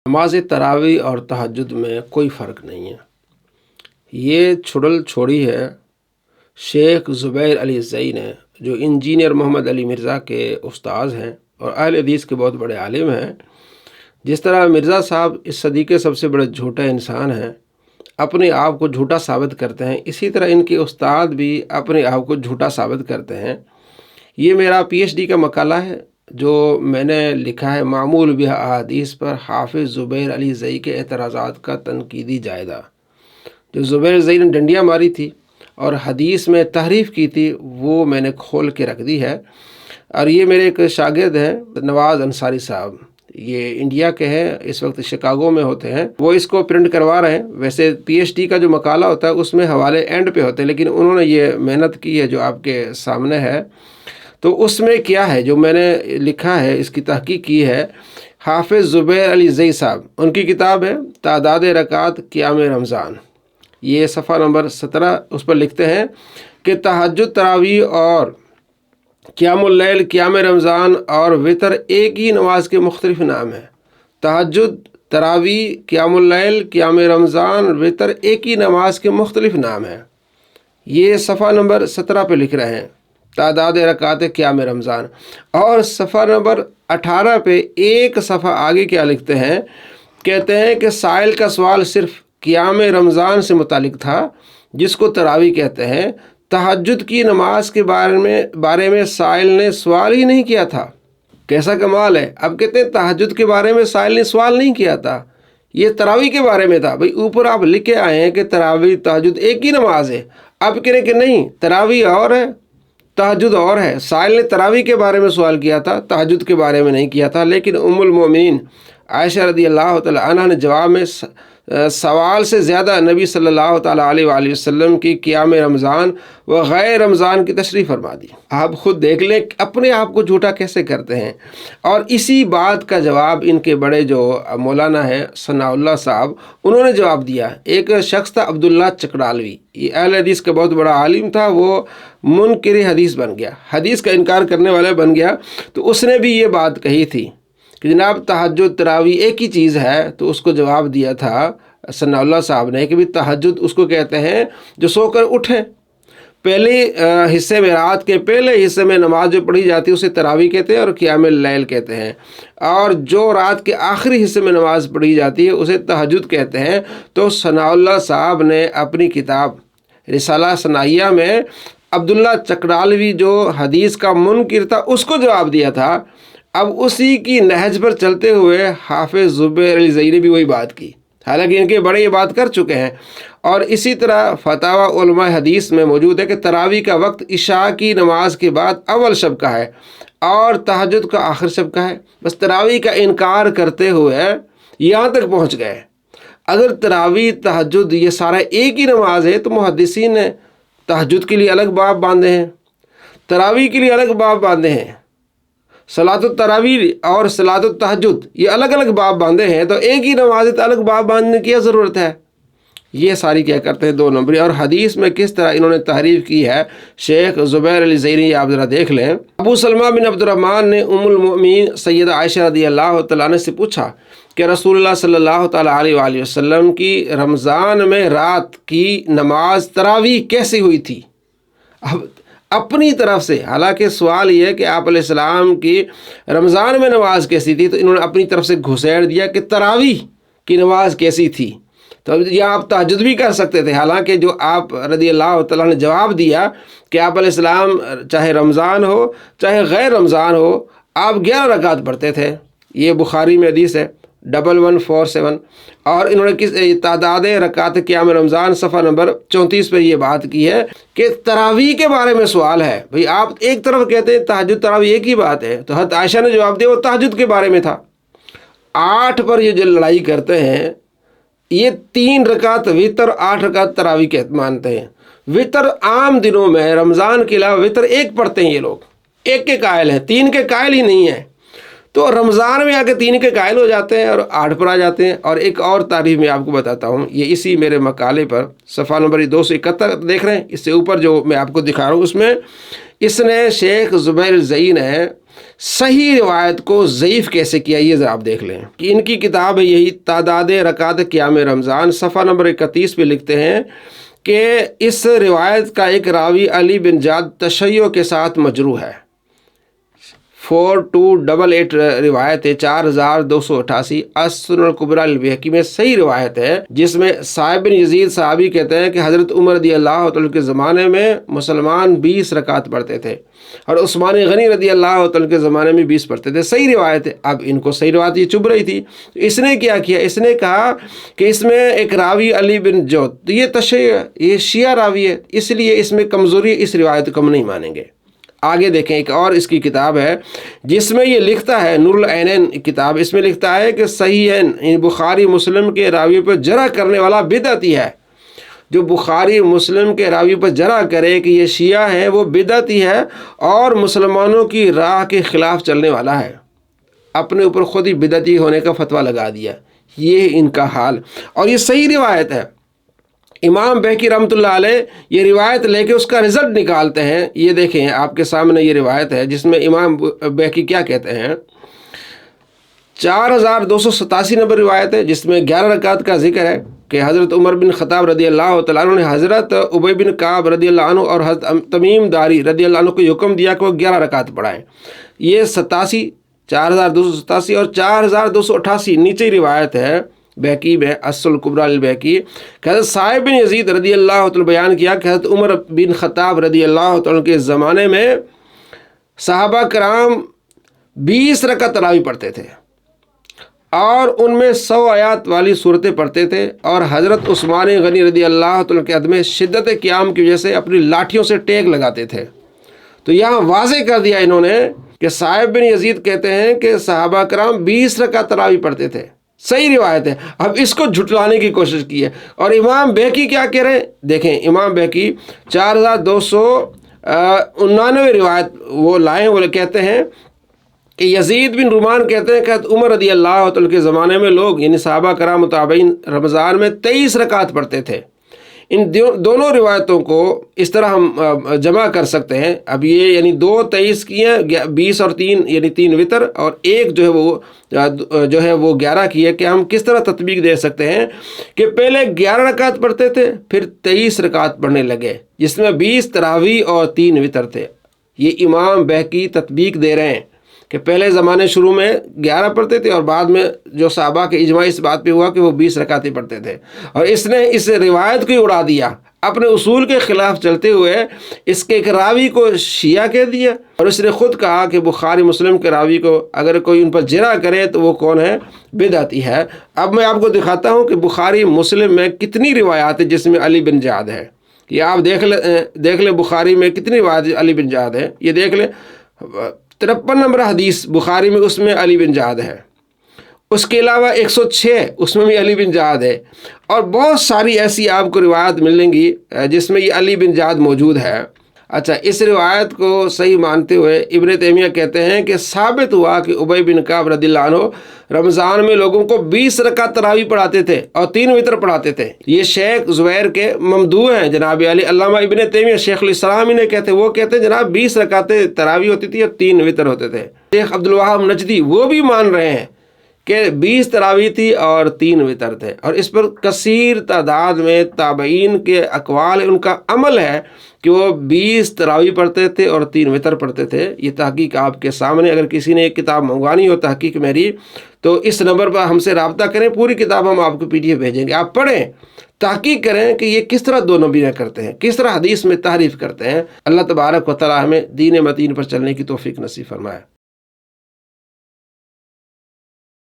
نماز تراویح اور تہجد میں کوئی فرق نہیں ہے۔ یہ چھڑل چھوڑی ہے شیخ زبیر علی زئی نے، جو انجینئر محمد علی مرزا کے استاذ ہیں اور اہل حدیث کے بہت بڑے عالم ہیں۔ جس طرح مرزا صاحب اس صدی کے سب سے بڑے جھوٹا انسان ہیں، اپنے آپ کو جھوٹا ثابت کرتے ہیں، اسی طرح ان کے استاد بھی اپنے آپ کو جھوٹا ثابت کرتے ہیں۔ یہ میرا پی ایچ ڈی کا مقالہ ہے جو میں نے لکھا ہے، معمول بہ احادیث پر حافظ زبیر علی زئی کے اعتراضات کا تنقیدی جائزہ۔ جو زبیر زئی نے ڈنڈیاں ماری تھی اور حدیث میں تحریف کی تھی، وہ میں نے کھول کے رکھ دی ہے۔ اور یہ میرے ایک شاگرد ہیں نواز انصاری صاحب، یہ انڈیا کے ہیں، اس وقت شکاگو میں ہوتے ہیں، وہ اس کو پرنٹ کروا رہے ہیں۔ ویسے پی ایچ ڈی کا جو مقالہ ہوتا ہے اس میں حوالے اینڈ پہ ہوتے ہیں، لیکن انہوں نے یہ محنت کی ہے جو آپ کے سامنے ہے۔ تو اس میں کیا ہے جو میں نے لکھا ہے، اس کی تحقیق کی ہے حافظ زبیر علی زئی صاحب، ان کی کتاب ہے تعداد رکعات قیام رمضان، یہ صفحہ نمبر 17، اس پر لکھتے ہیں کہ تہجد، تراویح اور قیام اللیل، قیام رمضان اور وطر ایک ہی نماز کے مختلف نام ہیں۔ تہجد، تراویح، قیام اللیل، قیام رمضان، وطر ایک ہی نماز کے مختلف نام ہیں۔ یہ صفحہ نمبر 17 پہ لکھ رہے ہیں تعداد رکعات قیام رمضان، اور صفحہ نمبر 18 پہ ایک صفحہ آگے کیا لکھتے ہیں، کہتے ہیں کہ سائل کا سوال صرف قیام رمضان سے متعلق تھا، جس کو تراویح کہتے ہیں۔ تہجد کی نماز کے بارے میں سائل نے سوال ہی نہیں کیا تھا۔ کیسا کمال ہے! اب کہتے ہیں تہجد کے بارے میں سائل نے سوال نہیں کیا تھا، یہ تراویح کے بارے میں تھا۔ بھئی اوپر آپ لکھ کے آئے ہیں کہ تراویح تہجد ایک ہی نماز ہے، اب کہہ رہے کہ نہیں، تراویح اور ہے، تہجد اور ہے۔ سائل نے تراویح کے بارے میں سوال کیا تھا، تہجد کے بارے میں نہیں کیا تھا، لیکن ام المومنین عائشہ رضی اللہ تعالی عنہ نے جواب میں سوال سے زیادہ نبی صلی اللہ تعالیٰ علیہ وآلہ وسلم کی قیام رمضان و غیر رمضان کی تشریح فرما دی۔ آپ خود دیکھ لیں اپنے آپ کو جھوٹا کیسے کرتے ہیں۔ اور اسی بات کا جواب ان کے بڑے جو مولانا ہیں ثناء اللہ صاحب، انہوں نے جواب دیا۔ ایک شخص تھا عبداللہ چکڑالوی، یہ اہل حدیث کا بہت بڑا عالم تھا، وہ منکر حدیث بن گیا، حدیث کا انکار کرنے والا بن گیا۔ تو اس نے بھی یہ بات کہی تھی کہ جناب تہجد تراویح ایک ہی چیز ہے، تو اس کو جواب دیا تھا ثناء اللہ صاحب نے کہ بھی تہجد اس کو کہتے ہیں جو سو کر اٹھیں، پہلے حصے میں، رات کے پہلے حصے میں نماز جو پڑھی جاتی ہے اسے تراویح کہتے ہیں اور قیام اللیل کہتے ہیں، اور جو رات کے آخری حصے میں نماز پڑھی جاتی ہے اسے تہجد کہتے ہیں۔ تو ثناء اللہ صاحب نے اپنی کتاب رسالہ ثنائیہ میں عبداللہ چکڑالوی جو حدیث کا منکر تھا اس کو جواب دیا تھا۔ اب اسی کی نہج پر چلتے ہوئے حافظ زبیر علی زئی نے بھی وہی بات کی، حالانکہ ان کے بڑے یہ بات کر چکے ہیں۔ اور اسی طرح فتاوی علماء حدیث میں موجود ہے کہ تراویح کا وقت عشاء کی نماز کے بعد اول شب کا ہے اور تہجد کا آخر شب کا ہے۔ بس تراویح کا انکار کرتے ہوئے یہاں تک پہنچ گئے۔ اگر تراویح تہجد یہ سارا ایک ہی نماز ہے تو محدثین نے تہجد کے لیے الگ باب باندھے ہیں، تراویح کے لیے الگ باب باندھے ہیں، صلاۃ التراویح اور صلاۃ التہجد یہ الگ الگ باب باندھے ہیں، تو ایک ہی نماز تو الگ باب باندھنے کی ضرورت ہے؟ یہ ساری کیا کرتے ہیں دو نمبری۔ اور حدیث میں کس طرح انہوں نے تحریف کی ہے شیخ زبیر علی زئی نے، آپ ذرا دیکھ لیں۔ ابو سلمہ بن عبد الرحمن نے ام المؤمنین سیدہ عائشہ رضی اللہ تعالیٰ عنہ سے پوچھا کہ رسول اللہ صلی اللہ تعالیٰ علیہ وآلہ وسلم کی رمضان میں رات کی نماز تراویح کیسی ہوئی تھی؟ اب اپنی طرف سے، حالانکہ سوال یہ ہے کہ آپ علیہ السلام کی رمضان میں نماز کیسی تھی، تو انہوں نے اپنی طرف سے گھسیڑ دیا کہ تراویح کی نماز کیسی تھی۔ تو یہ آپ تہجد بھی کر سکتے تھے، حالانکہ جو آپ رضی اللہ تعالیٰ نے جواب دیا کہ آپ علیہ السلام چاہے رمضان ہو چاہے غیر رمضان ہو آپ 11 رکعت پڑھتے تھے۔ یہ بخاری میں حدیث ہے 1147۔ اور انہوں نے کس تعداد رکعات قیام رمضان صفحہ نمبر 34 پہ یہ بات کی ہے کہ تراویح کے بارے میں سوال ہے۔ بھئی آپ ایک طرف کہتے ہیں تہجد تراویح ایک ہی بات ہے، تو حضرت عائشہ نے جواب دیا وہ تہجد کے بارے میں تھا۔ 8 پر یہ جو لڑائی کرتے ہیں، یہ 3 رکعت وطر 8 رکعت تراویح کے مانتے ہیں۔ وطر عام دنوں میں رمضان کے علاوہ وطر ایک پڑھتے ہیں، یہ لوگ ایک کے قائل ہیں، 3 کے قائل ہی نہیں ہیں۔ تو رمضان میں آ کے 3 کے قائل ہو جاتے ہیں اور 8 پر آ جاتے ہیں۔ اور ایک اور تعریف میں آپ کو بتاتا ہوں، یہ اسی میرے مقالے پر صفحہ نمبر 271 دیکھ رہے ہیں، اس سے اوپر جو میں آپ کو دکھا رہا ہوں، اس میں اس نے شیخ زبیر زئی نے صحیح روایت کو ضعیف کیسے کیا یہ ذرا آپ دیکھ لیں کہ ان کی کتاب ہے یہی تعداد رکعات قیام رمضان، صفحہ نمبر 31 پہ لکھتے ہیں کہ اس روایت کا ایک راوی علی بن جعد تشیع کے ساتھ مجروح ہے۔ 4288 روایت ہے، 4288 السنن الکبریٰ للبیہقی میں صحیح روایت ہے، جس میں صائب بن یزید صحابی کہتے ہیں کہ حضرت عمر رضی اللہ عنہ کے زمانے میں مسلمان 20 رکعت پڑھتے تھے اور عثمان غنی رضی اللہ عنہ کے زمانے میں 20 پڑھتے تھے۔ صحیح روایت ہے۔ اب ان کو صحیح روایت یہ چبھ رہی تھی، تو اس نے کیا کیا، اس نے کہا کہ اس میں ایک راوی علی بن جعد، تو یہ تشیع ہے، یہ شیعہ راوی ہے، اس لیے اس میں کمزوری ہے، اس روایت کو ہم نہیں مانیں گے۔ آگے دیکھیں، ایک اور اس کی کتاب ہے جس میں یہ لکھتا ہے، نور العینین کتاب، اس میں لکھتا ہے کہ صحیح ہے بخاری مسلم کے راوی پر جرح کرنے والا بدعتی ہے۔ جو بخاری مسلم کے راوی پر جرح کرے کہ یہ شیعہ ہے، وہ بدعتی ہے اور مسلمانوں کی راہ کے خلاف چلنے والا ہے۔ اپنے اوپر خود ہی بدعتی ہونے کا فتویٰ لگا دیا، یہ ان کا حال، اور یہ صحیح روایت ہے۔ امام بہقی رحمۃ اللہ علیہ یہ روایت لے کے اس کا رزلٹ نکالتے ہیں۔ یہ دیکھیں آپ کے سامنے یہ روایت ہے جس میں امام بہقی کیا کہتے ہیں۔ 4287 نمبر روایت ہے جس میں 11 رکعت کا ذکر ہے کہ حضرت عمر بن خطاب رضی اللہ تعالیٰ عنہ نے حضرت ابی بن کعب رضی اللہ عنہ اور حضرت تمیم داری رضی اللہ عنہ کو حکم دیا کہ وہ 11 رکعت پڑھائیں۔ یہ 4287 اور 4288 نیچے روایت ہے بہقی میں السنن الکبریٰ للبیہقی کہ حضرت صائب بن یزید رضی اللہ عنہ بیان کیا کہ حضرت عمر بن خطاب رضی اللہ عنہ کے زمانے میں صحابہ کرام 20 رکعت تراویح پڑھتے تھے اور ان میں 100 آیات والی صورتیں پڑھتے تھے، اور حضرت عثمان غنی رضی اللہ عنہ کے عدم شدت قیام کی وجہ سے اپنی لاٹھیوں سے ٹیک لگاتے تھے۔ تو یہاں واضح کر دیا انہوں نے کہ صائب بن یزید کہتے ہیں کہ صحابہ کرام 20 رکعت تراویح پڑھتے تھے۔ صحیح روایت ہے۔ اب اس کو جھٹلانے کی کوشش کی ہے، اور امام بہقی کیا کہہ رہے ہیں، دیکھیں امام بہقی 4299 روایت وہ لائیں، وہ کہتے ہیں کہ یزید بن رومان کہتے ہیں کہ عمر رضی اللہ عنہ کے زمانے میں لوگ یعنی صحابہ کرام متابعین رمضان میں 23 رکعت پڑھتے تھے۔ ان دونوں روایتوں کو اس طرح ہم جمع کر سکتے ہیں۔ اب یہ یعنی 2 23 کی ہیں، 20 اور 3 یعنی 3 وتر، اور ایک جو ہے وہ 11 کی ہے، کہ ہم کس طرح تطبیق دے سکتے ہیں کہ پہلے 11 رکعت پڑھتے تھے پھر 23 رکعت پڑھنے لگے، جس میں 20 تراویح اور 3 وتر تھے۔ یہ امام بہقی تطبیق دے رہے ہیں کہ پہلے زمانے شروع میں 11 پڑھتے تھے اور بعد میں جو صحابہ کے اجماع اس بات پہ ہوا کہ وہ 20 رکعتیں پڑھتے تھے، اور اس نے اس روایت کو ہی اڑا دیا، اپنے اصول کے خلاف چلتے ہوئے اس کے ایک راوی کو شیعہ کہہ دیا، اور اس نے خود کہا کہ بخاری مسلم کے راوی کو اگر کوئی ان پر جرح کرے تو وہ کون ہے، بدعتی ہے۔ اب میں آپ کو دکھاتا ہوں کہ بخاری مسلم میں کتنی روایات ہیں جس میں علی بن جعد ہے۔ یہ آپ دیکھ لیں بخاری میں کتنی روایت علی بن جعد ہے، یہ دیکھ لیں 53 نمبر حدیث بخاری میں، اس میں علی بن جعد ہے۔ اس کے علاوہ 106 اس میں بھی علی بن جعد ہے، اور بہت ساری ایسی آپ کو روایت ملیں گی جس میں یہ علی بن جعد موجود ہے۔ اچھا، اس روایت کو صحیح مانتے ہوئے ابن تیمیہ کہتے ہیں کہ ثابت ہوا کہ ابی بن کعب رضی اللہ عنہ رمضان میں لوگوں کو 20 رکعت تراویح پڑھاتے تھے اور 3 وتر پڑھاتے تھے۔ یہ شیخ زبیر کے ممدوح ہیں جناب علی، علامہ ابن تیمیہ شیخ الاسلام ہی نے کہتے ہیں، وہ کہتے ہیں جناب 20 رکعتیں تراویح ہوتی تھی اور 3 وتر ہوتے تھے۔ شیخ عبدالوہاب نجدی وہ بھی مان رہے ہیں کہ 20 تراویح تھی اور 3 وتر تھے، اور اس پر کثیر تعداد میں تابعین کے اقوال، ان کا عمل ہے کہ وہ 20 تراویح پڑھتے تھے اور 3 وتر پڑھتے تھے۔ یہ تحقیق آپ کے سامنے، اگر کسی نے ایک کتاب منگوانی ہو تحقیق میری، تو اس نمبر پر ہم سے رابطہ کریں، پوری کتاب ہم آپ کو PDF بھیجیں گے، آپ پڑھیں، تحقیق کریں کہ یہ کس طرح 2 نبیہ کرتے ہیں، کس طرح حدیث میں تحریف کرتے ہیں۔ اللہ تبارک و تعالی ہمیں دین متین پر چلنے کی توفیق نصیب فرمائے۔